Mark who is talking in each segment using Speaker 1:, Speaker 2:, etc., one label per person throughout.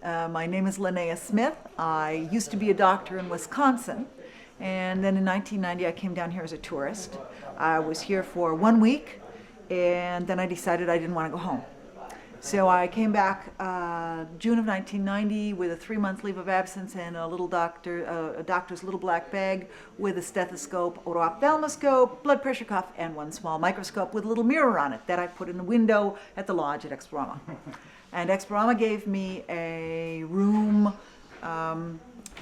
Speaker 1: My name is Linnea Smith. I used to be a doctor in Wisconsin, and then in 1990 I came down here as a tourist. I was here for 1 week, and then I decided I didn't want to go home. So I came back June of 1990 with a 3-month leave of absence and a doctor's little black bag with a stethoscope, oto-ophthalmoscope, blood pressure cuff, and one small microscope with a little mirror on it that I put in the window at the lodge at Explorama. And Explorama gave me a room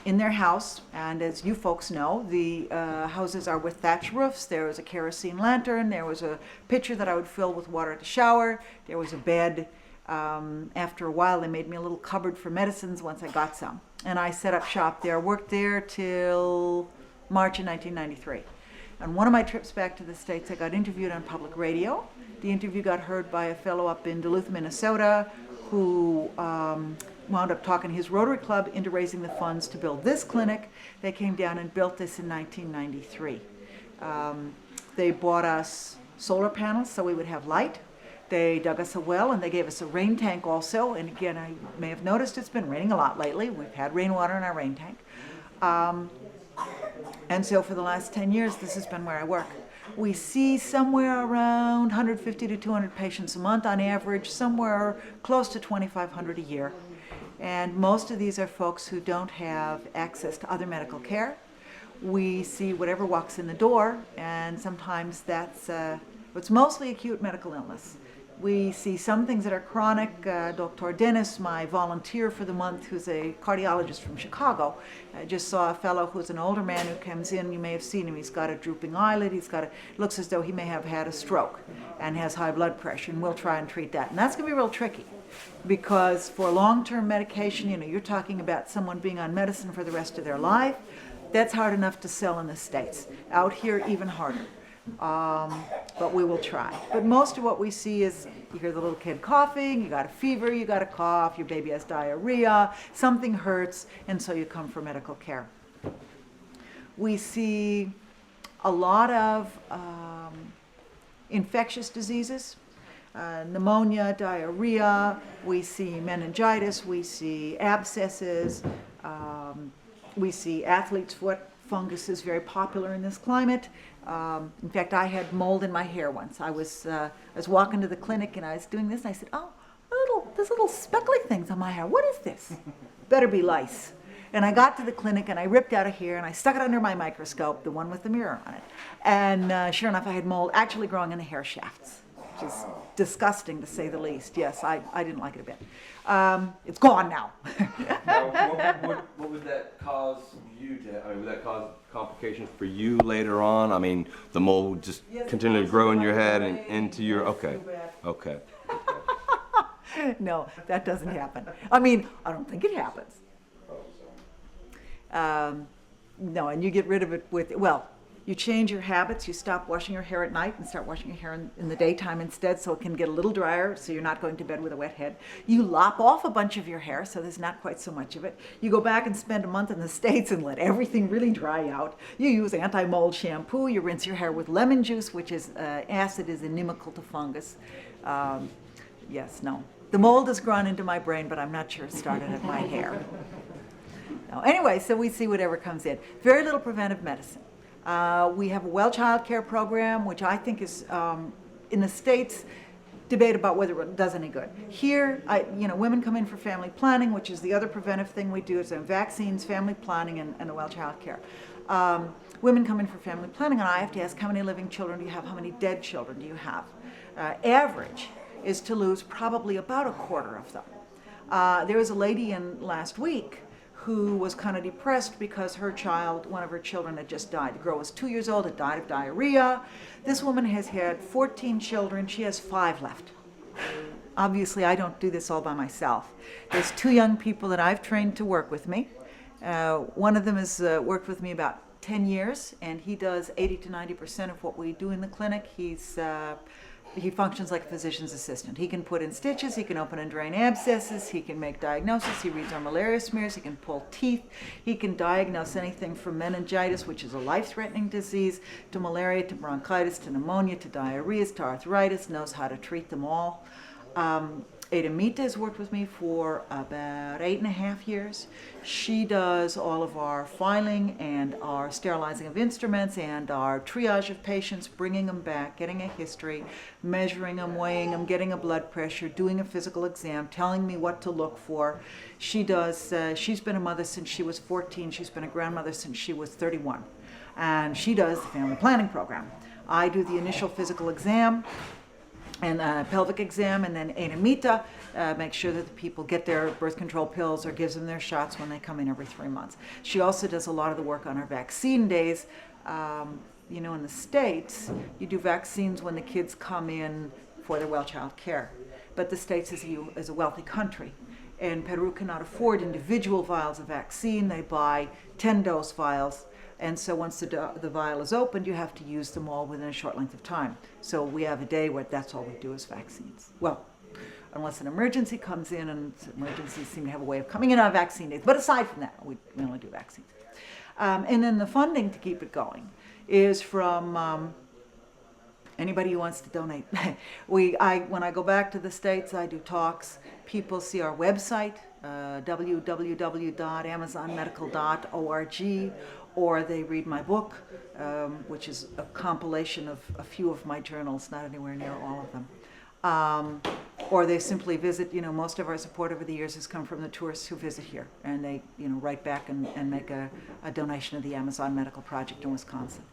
Speaker 1: in their house, and as you folks know, the houses are with thatch roofs. There was a kerosene lantern, there was a pitcher that I would fill with water at the shower, there was a bed. After a while, they made me a little cupboard for medicines once I got some. And I set up shop there, worked there till March of 1993. On one of my trips back to the States, I got interviewed on public radio. The interview got heard by a fellow up in Duluth, Minnesota, who wound up talking his Rotary Club into raising the funds to build this clinic. They came down and built this in 1993. They bought us solar panels so we would have light. They dug us a well, and they gave us a rain tank also. And again, I may have noticed it's been raining a lot lately. We've had rainwater in our rain tank. And so for the last 10 years, this has been where I work. We see somewhere around 150 to 200 patients a month on average, somewhere close to 2,500 a year. And most of these are folks who don't have access to other medical care. We see whatever walks in the door, and sometimes it's mostly acute medical illness. We see some things that are chronic. Dr. Dennis, my volunteer for the month, who's a cardiologist from Chicago, just saw a fellow who's an older man who comes in. You may have seen him. He's got a drooping eyelid. Looks as though he may have had a stroke and has high blood pressure, and we'll try and treat that. And that's going to be real tricky because for long-term medication, you're talking about someone being on medicine for the rest of their life. That's hard enough to sell in the States. Out here, even harder. But we will try. But most of what we see is you hear the little kid coughing, you got a fever, you got a cough, your baby has diarrhea, something hurts, and so you come for medical care. We see a lot of infectious diseases, pneumonia, diarrhea, we see meningitis, we see abscesses, we see athlete's foot. Fungus is very popular in this climate. In fact, I had mold in my hair once. I was walking to the clinic and I was doing this and I said, oh, there's little speckly things on my hair. What is this? Better be lice. And I got to the clinic and I ripped out a hair and I stuck it under my microscope, the one with the mirror on it. And sure enough, I had mold actually growing in the hair shafts, which is disgusting to say the least. Yes, I didn't like it a bit. It's gone now.
Speaker 2: Now, what would that cause you to, would that cause complications for you later on? I mean, the mold would just continue to grow in your head and into your, okay.
Speaker 1: No, that doesn't happen. I mean, I don't think it happens. No, and you get rid of it you change your habits. You stop washing your hair at night and start washing your hair in the daytime instead so it can get a little drier so you're not going to bed with a wet head. You lop off a bunch of your hair so there's not quite so much of it. You go back and spend a month in the States and let everything really dry out. You use anti-mold shampoo. You rinse your hair with lemon juice, which is acid is inimical to fungus. Yes, no. The mold has grown into my brain, but I'm not sure it started at my hair. No. Anyway, so we see whatever comes in. Very little preventive medicine. We have a well child care program, which I think is, in the States, debate about whether it does any good. Here, women come in for family planning, which is the other preventive thing we do, is vaccines, family planning, and the well child care. Women come in for family planning, and I have to ask, how many living children do you have? How many dead children do you have? Average is to lose probably about a quarter of them. There was a lady in last week who was kind of depressed because one of her children had just died. The girl was 2 years old, had died of diarrhea. This woman has had 14 children. She has 5 left. Obviously, I don't do this all by myself. There's 2 young people that I've trained to work with me. One of them has worked with me about 10 years, and he does 80 to 90% of what we do in the clinic. He functions like a physician's assistant. He can put in stitches, he can open and drain abscesses, he can make diagnosis, he reads our malaria smears, he can pull teeth, he can diagnose anything from meningitis, which is a life-threatening disease, to malaria, to bronchitis, to pneumonia, to diarrhea, to arthritis, knows how to treat them all. Ada Mita has worked with me for about 8.5 years. She does all of our filing and our sterilizing of instruments and our triage of patients, bringing them back, getting a history, measuring them, weighing them, getting a blood pressure, doing a physical exam, telling me what to look for. She does, she's been a mother since she was 14. She's been a grandmother since she was 31. And she does the family planning program. I do the initial physical exam and pelvic exam, and then Ada Mita makes sure that the people get their birth control pills or gives them their shots when they come in every 3 months. She also does a lot of the work on our vaccine days. You know, in the States, you do vaccines when the kids come in for their well child care. But the States is a wealthy country, and Peru cannot afford individual vials of vaccine. They buy 10-dose vials. And so once the vial is opened, you have to use them all within a short length of time. So we have a day where that's all we do is vaccines. Well, unless an emergency comes in, and emergencies seem to have a way of coming in on vaccine days. But aside from that, we only do vaccines. And then the funding to keep it going is from anybody who wants to donate. When I go back to the States, I do talks. People see our website, www.amazonmedical.org, or they read my book, which is a compilation of a few of my journals, not anywhere near all of them. Or they simply visit. You know, most of our support over the years has come from the tourists who visit here, and they, you know, write back and make a donation to the Amazon Medical Project in Wisconsin.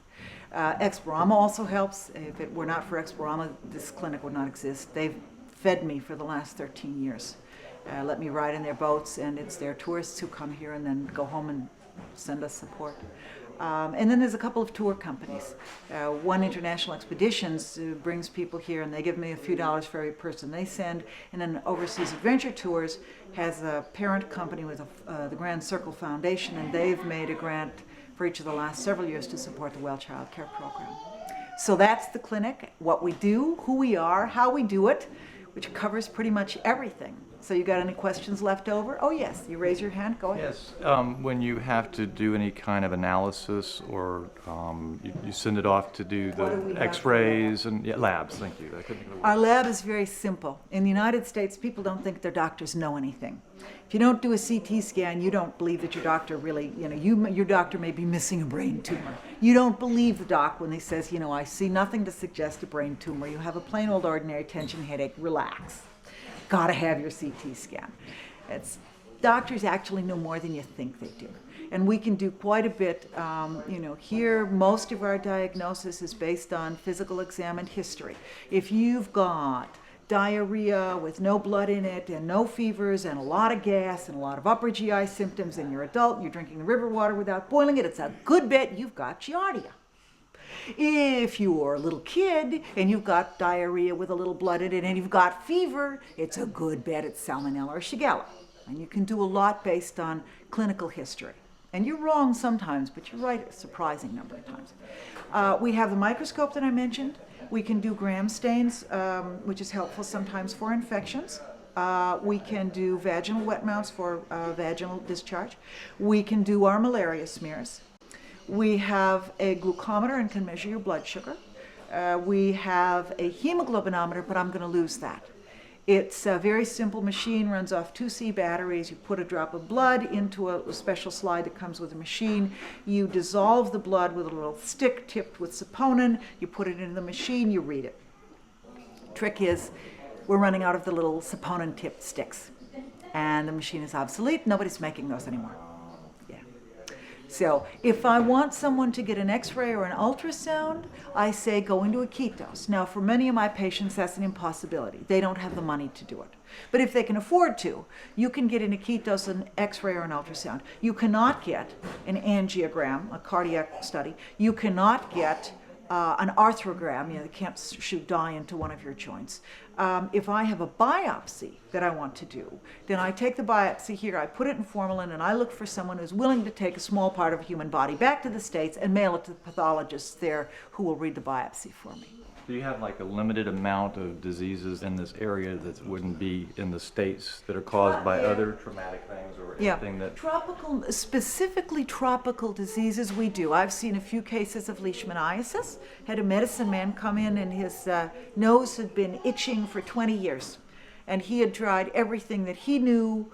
Speaker 1: Explorama also helps. If it were not for Explorama, this clinic would not exist. They've fed me for the last 13 years. Let me ride in their boats, and it's their tourists who come here and then go home and send us support. And then there's a couple of tour companies. One, International Expeditions, brings people here, and they give me a few dollars for every person they send. And then Overseas Adventure Tours has a parent company with the Grand Circle Foundation, and they've made a grant for each of the last several years to support the Well Child Care Program. So that's the clinic, what we do, who we are, how we do it, which covers pretty much everything. So you got any questions left over? Oh yes, you raise your hand, go ahead.
Speaker 3: Yes, when you have to do any kind of analysis, or you send it off to do
Speaker 1: What do we
Speaker 3: the
Speaker 1: have
Speaker 3: x-rays and labs, thank you. I couldn't think of the word.
Speaker 1: Our lab is very simple. In the United States, people don't think their doctors know anything. If you don't do a CT scan, you don't believe that your doctor really, you know, your doctor may be missing a brain tumor. You don't believe the doc when he says, you know, I see nothing to suggest a brain tumor. You have a plain old ordinary tension headache, relax. Gotta have your CT scan. Doctors actually know more than you think they do. And we can do quite a bit. You know, here, most of our diagnosis is based on physical exam and history. If you've got diarrhea with no blood in it and no fevers and a lot of gas and a lot of upper GI symptoms, and you're adult, you're drinking the river water without boiling it, it's a good bet you've got Giardia. If you're a little kid and you've got diarrhea with a little blood in it and you've got fever, it's a good bet it's Salmonella or Shigella. And you can do a lot based on clinical history. And you're wrong sometimes, but you're right a surprising number of times. We have the microscope that I mentioned. We can do gram stains, which is helpful sometimes for infections. We can do vaginal wet mounts for vaginal discharge. We can do our malaria smears. We have a glucometer and can measure your blood sugar. We have a hemoglobinometer, but I'm going to lose that. It's a very simple machine, runs off 2C batteries. You put a drop of blood into a special slide that comes with the machine. You dissolve the blood with a little stick tipped with saponin. You put it into the machine, you read it. Trick is, we're running out of the little saponin tipped sticks. And the machine is obsolete. Nobody's making those anymore. So if I want someone to get an x-ray or an ultrasound, I say go into Iquitos. Now for many of my patients that's an impossibility. They don't have the money to do it. But if they can afford to, you can get in Iquitos an x-ray or an ultrasound. You cannot get an angiogram, a cardiac study. You cannot get an arthrogram, you know, they can't shoot dye into one of your joints. If I have a biopsy that I want to do, then I take the biopsy here, I put it in formalin, and I look for someone who's willing to take a small part of a human body back to the States and mail it to the pathologist there who will read the biopsy for me.
Speaker 3: Do you have like a limited amount of diseases in this area that wouldn't be in the States that are caused by other traumatic things or anything that...
Speaker 1: Specifically tropical diseases we do. I've seen a few cases of leishmaniasis. Had a medicine man come in and his nose had been itching for 20 years. and he had tried everything that he knew.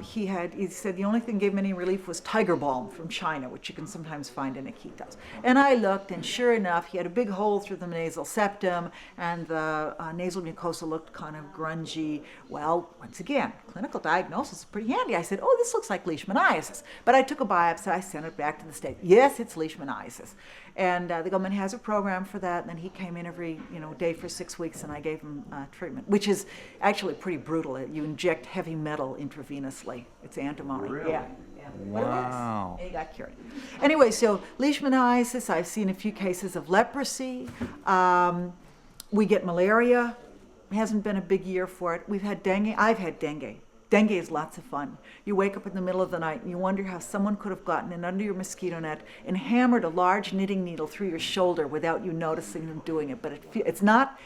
Speaker 1: He said the only thing that gave him any relief was tiger balm from China, which you can sometimes find in Iquitos. And I looked, and sure enough, he had a big hole through the nasal septum, and the nasal mucosa looked kind of grungy. Well, once again, clinical diagnosis is pretty handy. I said, oh, this looks like leishmaniasis. But I took a biopsy, I sent it back to the state. Yes, it's leishmaniasis. And the government has a program for that, and then he came in every day for 6 weeks, and I gave him treatment, which is actually pretty brutal. You inject heavy metal intravenously. It's antimony.
Speaker 3: Really?
Speaker 1: Yeah. But it works.
Speaker 3: Wow.
Speaker 1: And he got cured. Anyway, so leishmaniasis, I've seen a few cases of leprosy. We get malaria. Hasn't been a big year for it. We've had dengue. I've had dengue. Dengue is lots of fun. You wake up in the middle of the night and you wonder how someone could have gotten in under your mosquito net and hammered a large knitting needle through your shoulder without you noticing them doing it. But it's not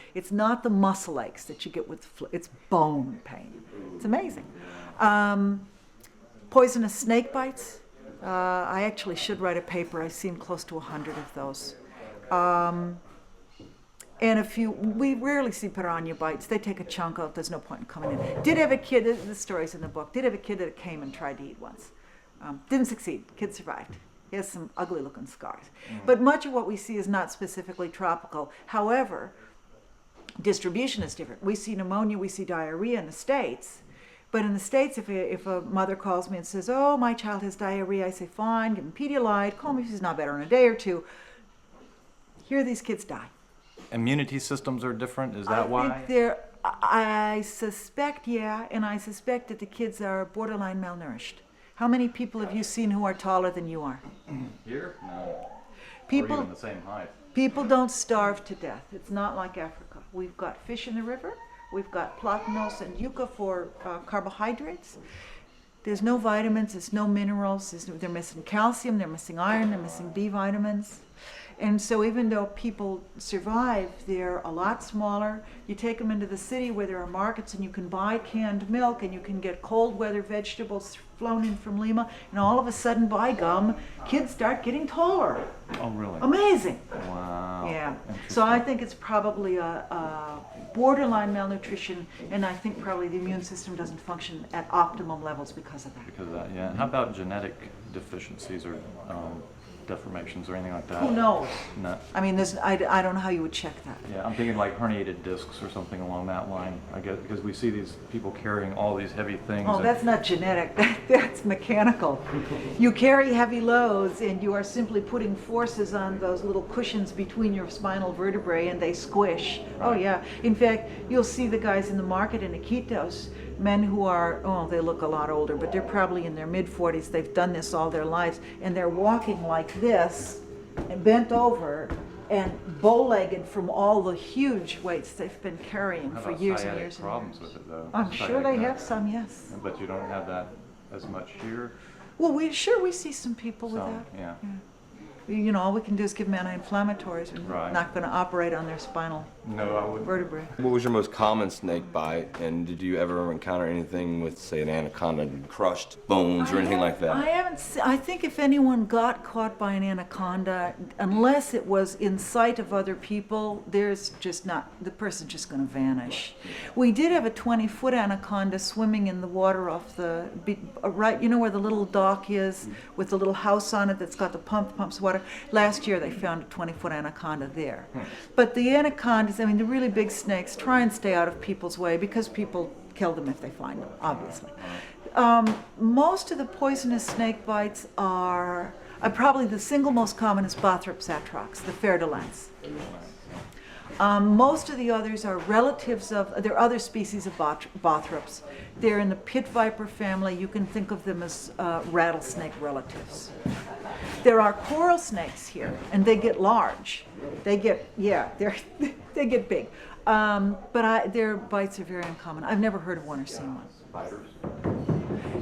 Speaker 1: the muscle aches that you get with it's bone pain. It's amazing. Poisonous snake bites. I actually should write a paper. I've seen close to 100 of those. And we rarely see piranha bites. They take a chunk out. There's no point in coming in. Did have a kid, the story's in the book, did have a kid that came and tried to eat once. Didn't succeed. Kid survived. He has some ugly looking scars. But much of what we see is not specifically tropical. However, distribution is different. We see pneumonia, we see diarrhea in the States. But in the States, if a mother calls me and says, oh, my child has diarrhea, I say, fine, give him Pedialyte, call me if he's not better in a day or two. Here these kids die.
Speaker 3: Immunity systems are different, is that why?
Speaker 1: I suspect, yeah, and I suspect that the kids are borderline malnourished. How many people have you seen who are taller than you are?
Speaker 3: Here? No.
Speaker 1: People,
Speaker 3: or even the same height.
Speaker 1: People don't starve to death. It's not like Africa. We've got fish in the river. We've got platanos and yucca for carbohydrates. There's no vitamins, there's no minerals. They're missing calcium, they're missing iron, they're missing B vitamins. And so even though people survive, they're a lot smaller. You take them into the city where there are markets and you can buy canned milk and you can get cold weather vegetables flown in from Lima, and all of a sudden, by gum, kids start getting taller.
Speaker 3: Oh, really?
Speaker 1: Amazing.
Speaker 3: Wow.
Speaker 1: Yeah. So I think it's probably a borderline malnutrition, and I think probably the immune system doesn't function at optimum levels because of that.
Speaker 3: Because of that, yeah. And how about genetic deficiencies or deformations or anything like that?
Speaker 1: Who knows?
Speaker 3: No.
Speaker 1: I mean, I don't know how you would check that.
Speaker 3: Yeah, I'm thinking like herniated discs or something along that line, I guess, because we see these people carrying all these heavy things.
Speaker 1: Oh, that's not genetic. That's mechanical. You carry heavy loads, and you are simply putting forces on those little cushions between your spinal vertebrae, and they squish.
Speaker 3: Right.
Speaker 1: Oh, yeah. In fact, you'll see the guys in the market in Iquitos, men who are, they look a lot older, but they're probably in their mid-40s. They've done this all their lives, and they're walking like this and bent over and bow-legged from all the huge weights they've been carrying
Speaker 3: How
Speaker 1: for
Speaker 3: about
Speaker 1: years and
Speaker 3: sciatic
Speaker 1: years and
Speaker 3: problems
Speaker 1: years.
Speaker 3: with it, though?
Speaker 1: I'm sure they have some, yes.
Speaker 3: But you don't have that as much here?
Speaker 1: Well, we see some people with
Speaker 3: Some,
Speaker 1: that.
Speaker 3: yeah.
Speaker 1: All we can do is give them anti-inflammatories. We're
Speaker 3: Right.
Speaker 1: not going to operate on their spinal
Speaker 3: No, I wouldn't.
Speaker 1: vertebrae.
Speaker 2: What was your most common snake bite, and did you ever encounter anything with, say, an anaconda, crushed bones or anything like that?
Speaker 1: I haven't. I think if anyone got caught by an anaconda, unless it was in sight of other people, there's just not. The person's just going to vanish. We did have a 20-foot anaconda swimming in the water off the right. You know where the little dock is, with the little house on it that's got the pumps water. Last year they found a 20-foot anaconda there. But the anacondas, I mean, the really big snakes, try and stay out of people's way because people kill them if they find them, obviously. Most of the poisonous snake bites are, probably the single most common is Bothrops atrox, the fer de lance. Most of the others are relatives of, there are other species of Bothrops. They're in the pit viper family. You can think of them as rattlesnake relatives. There are coral snakes here, and they get large. They get, they get big. But their bites are very uncommon. I've never heard of one or seen one.
Speaker 3: Spiders?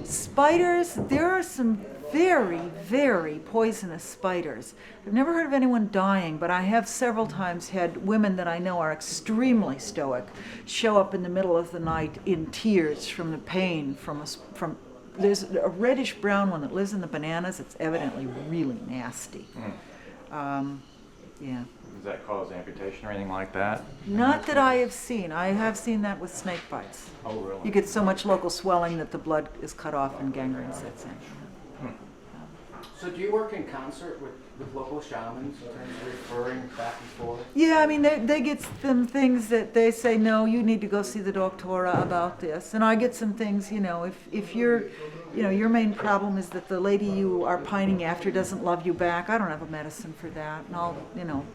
Speaker 1: Spiders, there are some very, very poisonous spiders. I've never heard of anyone dying, but I have several times had women that I know are extremely stoic show up in the middle of the night in tears from the pain from there's a reddish brown one that lives in the bananas. It's evidently really nasty. Yeah.
Speaker 3: Does that cause amputation or anything like that?
Speaker 1: Not that I have seen. I have seen that with snake bites.
Speaker 3: Oh, really?
Speaker 1: You get so much local swelling that the blood is cut off and gangrene sets in.
Speaker 4: So do you work in concert with local shamans in terms of referring back and forth?
Speaker 1: Yeah, I mean, they get some things that they say, no, you need to go see the doctora about this. And I get some things, you know, if you're, you know, your main problem is that the lady you are pining after doesn't love you back, I don't have a medicine for that. And I'll, you know,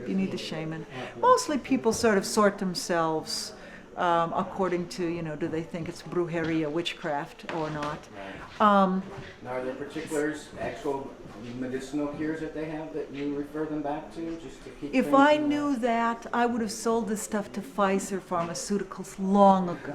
Speaker 1: you need the shaman. Mostly people sort of sort themselves according to, you know, do they think it's brujeria, witchcraft or not.
Speaker 4: Now, are there particulars, actual medicinal cures that they have that you refer them back to just to keep
Speaker 1: If
Speaker 4: things
Speaker 1: I
Speaker 4: in
Speaker 1: knew that, I would have sold this stuff to Pfizer Pharmaceuticals long ago.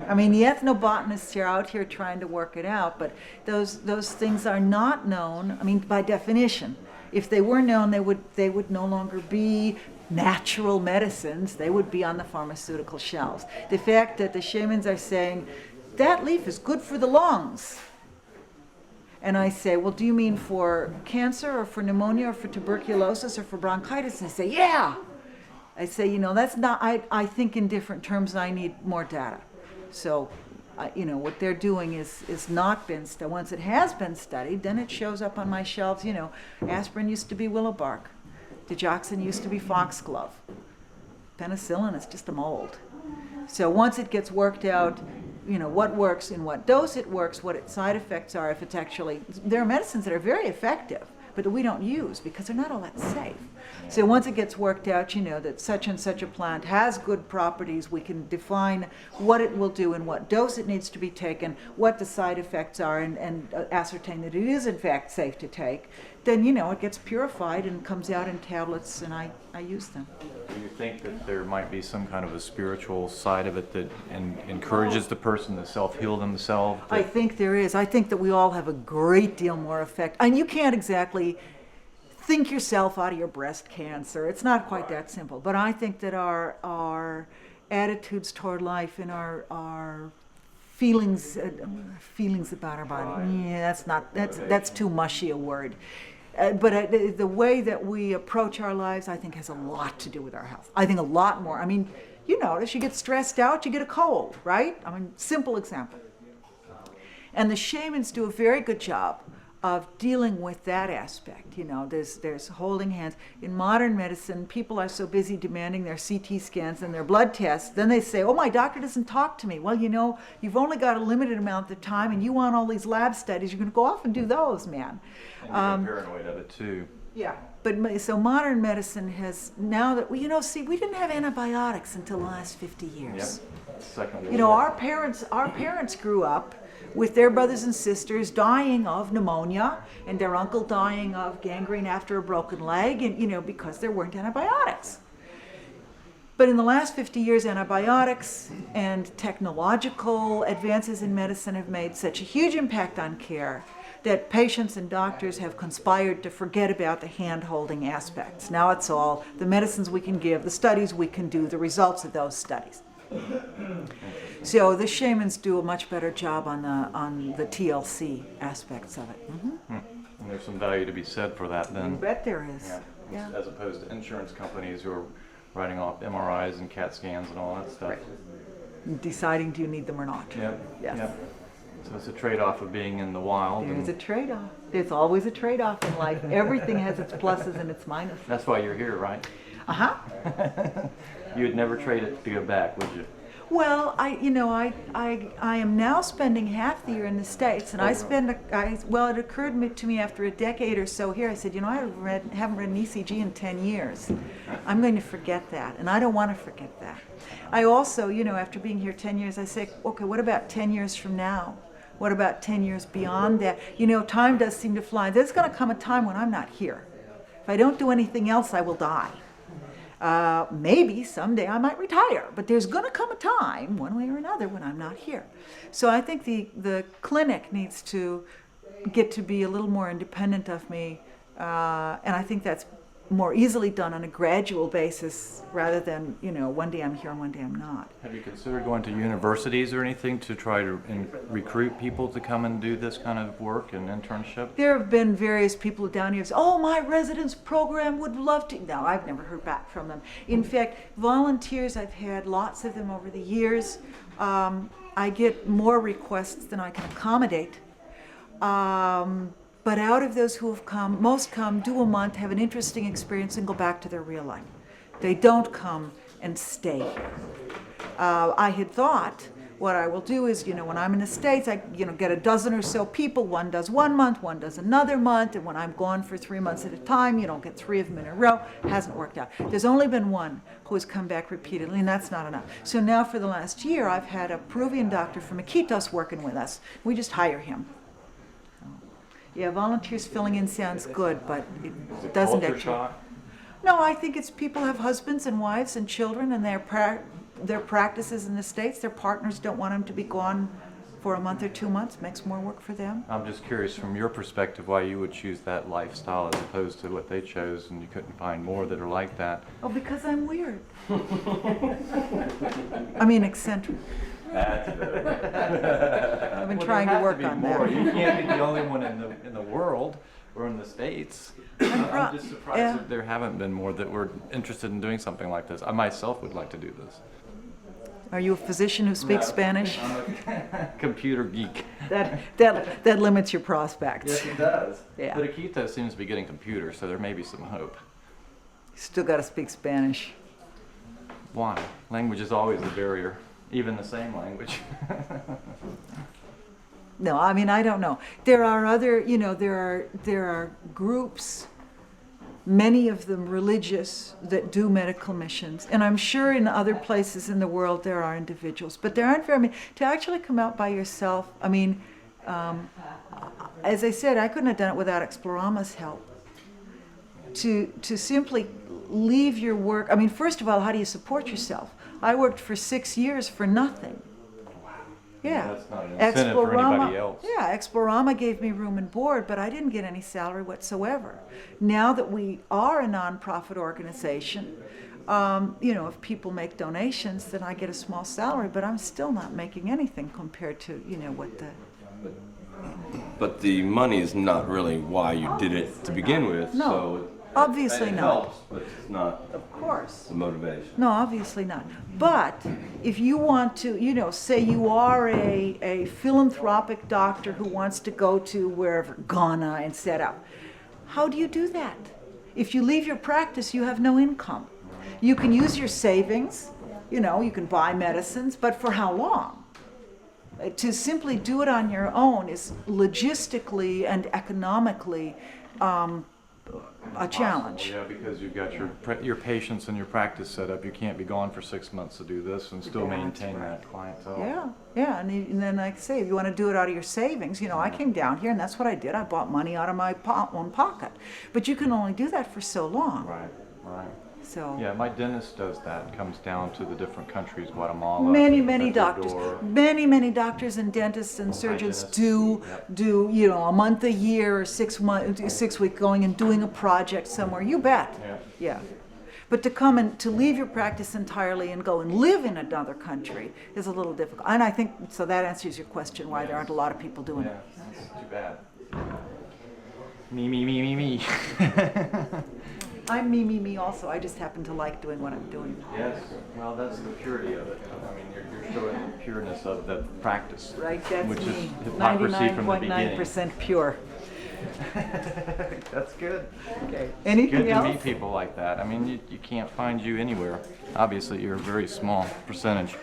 Speaker 1: I mean, the ethnobotanists are out here trying to work it out, but those things are not known. I mean, by definition, if they were known, they would no longer be natural medicines. They would be on the pharmaceutical shelves. The fact that the shamans are saying that leaf is good for the lungs. And I say, well, do you mean for cancer or for pneumonia or for tuberculosis or for bronchitis? And they say, yeah. I say, you know, that's not, I think in different terms and I need more data. So, you know, what they're doing is not been studied. Once it has been studied, then it shows up on my shelves. You know, aspirin used to be willow bark. Digoxin used to be foxglove. Penicillin is just a mold. So once it gets worked out, you know, what works, in what dose it works, what its side effects are, if it's actually, there are medicines that are very effective, but that we don't use because they're not all that safe. So once it gets worked out, you know, that such and such a plant has good properties, we can define what it will do and what dose it needs to be taken, what the side effects are, and ascertain that it is in fact safe to take, then, you know, it gets purified and comes out in tablets and I use them.
Speaker 3: Do you think that there might be some kind of a spiritual side of it that encourages the person to self-heal themselves?
Speaker 1: I think there is. I think that we all have a great deal more effect. And you can't exactly think yourself out of your breast cancer. It's not quite that simple. But I think that our attitudes toward life and our feelings about our body, yeah, that's too mushy a word. But the way that we approach our lives, I think, has a lot to do with our health. I think a lot more. I mean, you notice you get stressed out, you get a cold, right? I mean, simple example. And the shamans do a very good job of dealing with that aspect. You know, there's holding hands. In modern medicine, people are so busy demanding their CT scans and their blood tests, then they say, oh, my doctor doesn't talk to me. Well, you know, you've only got a limited amount of time and you want all these lab studies, you're going to go off and do those, man.
Speaker 3: And you're paranoid of it too.
Speaker 1: Yeah, but so modern medicine has, now that, you know, see, we didn't have antibiotics until the last 50 years.
Speaker 3: Yep. Second
Speaker 1: You know, our parents grew up with their brothers and sisters dying of pneumonia and their uncle dying of gangrene after a broken leg, and, you know, because there weren't antibiotics. But in the last 50 years, antibiotics and technological advances in medicine have made such a huge impact on care that patients and doctors have conspired to forget about the hand-holding aspects. Now it's all the medicines we can give, the studies we can do, the results of those studies. So the shamans do a much better job on the TLC aspects of it. Mm-hmm.
Speaker 3: And there's some value to be said for that then.
Speaker 1: You bet there is.
Speaker 3: Yeah. As opposed to insurance companies who are writing off MRIs and CAT scans and all that stuff.
Speaker 1: Right. Deciding do you need them or not.
Speaker 3: Yep.
Speaker 1: Yes.
Speaker 3: Yep. So it's a trade-off of being in the wild.
Speaker 1: There's a trade-off. There's always a trade-off in life. Everything has its pluses and its minuses.
Speaker 3: That's why you're here, right?
Speaker 1: Uh-huh.
Speaker 3: You would never trade it to go back, would you?
Speaker 1: Well, I am now spending half the year in the States, and it occurred to me after a decade or so here, I said, you know, I haven't read an ECG in 10 years. I'm going to forget that, and I don't want to forget that. I also, you know, after being here 10 years, I say, okay, what about 10 years from now? What about 10 years beyond that? You know, time does seem to fly. There's going to come a time when I'm not here. If I don't do anything else, I will die. Maybe someday I might retire, but there's going to come a time, one way or another, when I'm not here. So I think the clinic needs to get to be a little more independent of me, and I think that's more easily done on a gradual basis rather than, one day I'm here and one day I'm not.
Speaker 3: Have you considered going to universities or anything to try to recruit people to come and do this kind of work and internship?
Speaker 1: There have been various people down here say, oh, my residence program would love to. No, I've never heard back from them. In fact, volunteers, I've had lots of them over the years. I get more requests than I can accommodate. But out of those who have come, most come, do a month, have an interesting experience, and go back to their real life. They don't come and stay here. I had thought what I will do is, when I'm in the States, I get a dozen or so people. One does 1 month, one does another month, and when I'm gone for 3 months at a time, you don't get 3 of them in a row. Hasn't worked out. There's only been one who has come back repeatedly, and that's not enough. So now for the last year, I've had a Peruvian doctor from Iquitos working with us. We just hire him. Yeah, volunteers filling in sounds good, but it doesn't
Speaker 3: Culture
Speaker 1: actually.
Speaker 3: shock?
Speaker 1: No, I think it's people have husbands and wives and children, and their practices in the States. Their partners don't want them to be gone for a month or 2 months. Makes more work for them.
Speaker 3: I'm just curious from your perspective why you would choose that lifestyle as opposed to what they chose, and you couldn't find more that are like that.
Speaker 1: Oh, because I'm weird. I mean, eccentric.
Speaker 3: That's
Speaker 1: I've been trying to work on that.
Speaker 3: You can't be the only one in the world or in the States. I'm just surprised
Speaker 1: yeah.
Speaker 3: that there haven't been more that were interested in doing something like this. I myself would like to do this.
Speaker 1: Are you a physician who speaks Spanish?
Speaker 3: I'm a computer geek.
Speaker 1: That limits your prospects.
Speaker 3: Yes, it does.
Speaker 1: Yeah.
Speaker 3: But Akita seems to be getting computers, so there may be some hope.
Speaker 1: You still got to speak Spanish.
Speaker 3: Why? Language is always a barrier, even the same language.
Speaker 1: No, I mean, I don't know. There are other, there are groups, many of them religious, that do medical missions. And I'm sure in other places in the world there are individuals, but there aren't very many. To actually come out by yourself, I mean, as I said, I couldn't have done it without Explorama's help. To simply leave your work, I mean, first of all, how do you support yourself? I worked for 6 years for nothing. Yeah.
Speaker 3: That's not an incentive for anybody else.
Speaker 1: Yeah, Explorama gave me room and board, but I didn't get any salary whatsoever. Now that we are a nonprofit organization, if people make donations, then I get a small salary, but I'm still not making anything compared to, what the...
Speaker 2: But the money is not really why you did it to begin with.
Speaker 1: No,
Speaker 2: so
Speaker 1: obviously
Speaker 2: it
Speaker 1: not.
Speaker 2: helps, but it's not
Speaker 1: Of course.
Speaker 2: the motivation.
Speaker 1: No, obviously not. But if you want to, say you are a philanthropic doctor who wants to go to wherever, Ghana, and set up, how do you do that? If you leave your practice, you have no income. You can use your savings, you can buy medicines, but for how long? To simply do it on your own is logistically and economically a challenge.
Speaker 3: Yeah, because you've got your patients and your practice set up. You can't be gone for 6 months to do this and still maintain that clientele.
Speaker 1: Yeah, and then like I say, if you want to do it out of your savings, I came down here and that's what I did. I bought money out of my own pocket. But you can only do that for so long.
Speaker 3: Right.
Speaker 1: So
Speaker 3: Yeah, my dentist does that. It comes down to the different countries, Guatemala.
Speaker 1: many doctors,
Speaker 3: Ecuador.
Speaker 1: many doctors and dentists and surgeons
Speaker 3: Hygienists,
Speaker 1: do a month a year or 6 weeks going and doing a project somewhere. You bet. Yeah. But to come and to leave your practice entirely and go and live in another country is a little difficult. And I think so. That answers your question why there aren't a lot of people doing it.
Speaker 3: Yeah, that's too bad. Me.
Speaker 1: I'm me also. I just happen to like doing what I'm doing.
Speaker 3: Yes, well, that's the purity of it. I mean, you're showing the pureness of the practice.
Speaker 1: Right, that's
Speaker 3: which
Speaker 1: me.
Speaker 3: is hypocrisy from the beginning.
Speaker 1: 99.9% pure.
Speaker 3: That's good.
Speaker 1: Okay.
Speaker 3: Good
Speaker 1: Anything
Speaker 3: to
Speaker 1: else?
Speaker 3: meet people like that. I mean, you can't find you anywhere. Obviously, you're a very small percentage.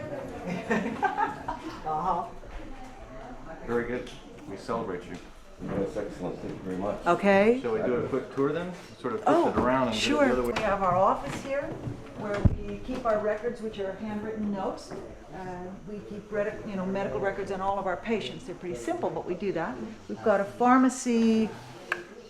Speaker 3: Very good. We celebrate you.
Speaker 2: That's excellent. Thank you very much.
Speaker 1: Okay.
Speaker 3: Shall we do a quick tour then? Sort of flip it around and
Speaker 1: sure.
Speaker 3: do it the other way.
Speaker 1: We have our office here where we keep our records, which are handwritten notes. We keep medical records on all of our patients. They're pretty simple, but we do that. We've got a pharmacy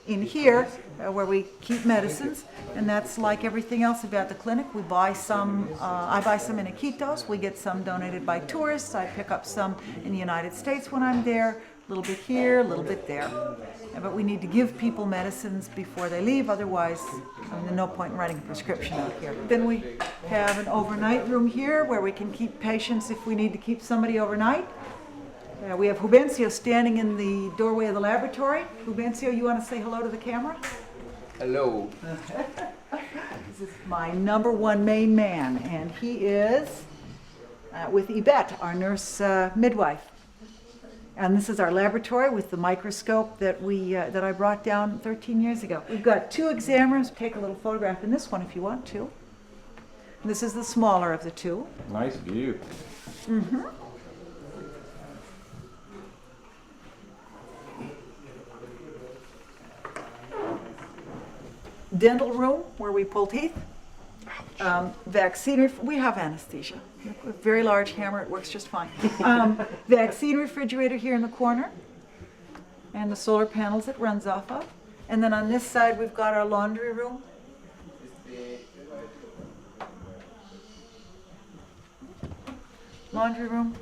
Speaker 1: in here where we keep medicines, and that's like everything else about the clinic. We buy some, I buy some in Iquitos. We get some donated by tourists. I pick up some in the United States when I'm there. little bit here, a little bit there. But we need to give people medicines before they leave, otherwise there's no point in writing a prescription out here. Then we have an overnight room here where we can keep patients if we need to keep somebody overnight. We have Hubencio standing in the doorway of the laboratory. Hubencio, you want to say hello to the camera?
Speaker 4: Hello.
Speaker 1: This is my number one main man, and he is with Yvette, our nurse midwife. And this is our laboratory with the microscope that I brought down 13 years ago. We've got 2 exam rooms. Take a little photograph in this one if you want to. This is the smaller of the 2.
Speaker 3: Nice view.
Speaker 1: Mm-hmm. Dental room where we pull teeth. Vaccine, we have anesthesia. A very large hammer, it works just fine. Vaccine refrigerator here in the corner, and the solar panels it runs off of. And then on this side we've got our laundry room. Laundry room,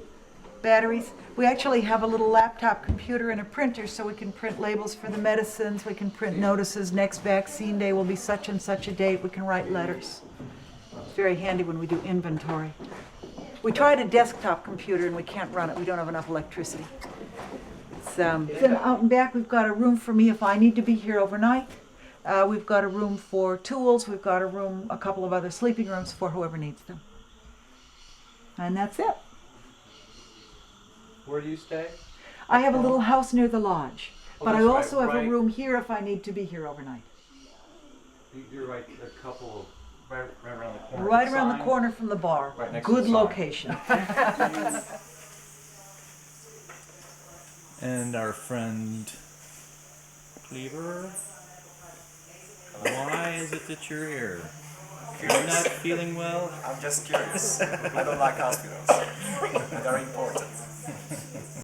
Speaker 1: batteries. We actually have a little laptop computer and a printer so we can print labels for the medicines, we can print notices, next vaccine day will be such and such a date, we can write letters. It's very handy when we do inventory. We tried a desktop computer and we can't run it, we don't have enough electricity. Then out and back we've got a room for me if I need to be here overnight. We've got a room for tools, we've got a couple of other sleeping rooms for whoever needs them. And that's it.
Speaker 3: Where do you stay?
Speaker 1: I have a little house near the lodge,
Speaker 3: Oh,
Speaker 1: but I
Speaker 3: that's right,
Speaker 1: also have a
Speaker 3: right.
Speaker 1: room here if I need to be here overnight.
Speaker 3: You're right, a couple of, right around the corner.
Speaker 1: Right around the
Speaker 3: Sign.
Speaker 1: corner from the bar.
Speaker 3: Right next to
Speaker 1: Good
Speaker 3: the sign.
Speaker 1: location.
Speaker 3: And our friend Cleaver, why is it that you're here? You're not feeling well?
Speaker 5: I'm just curious. I don't like hospitals. They're important.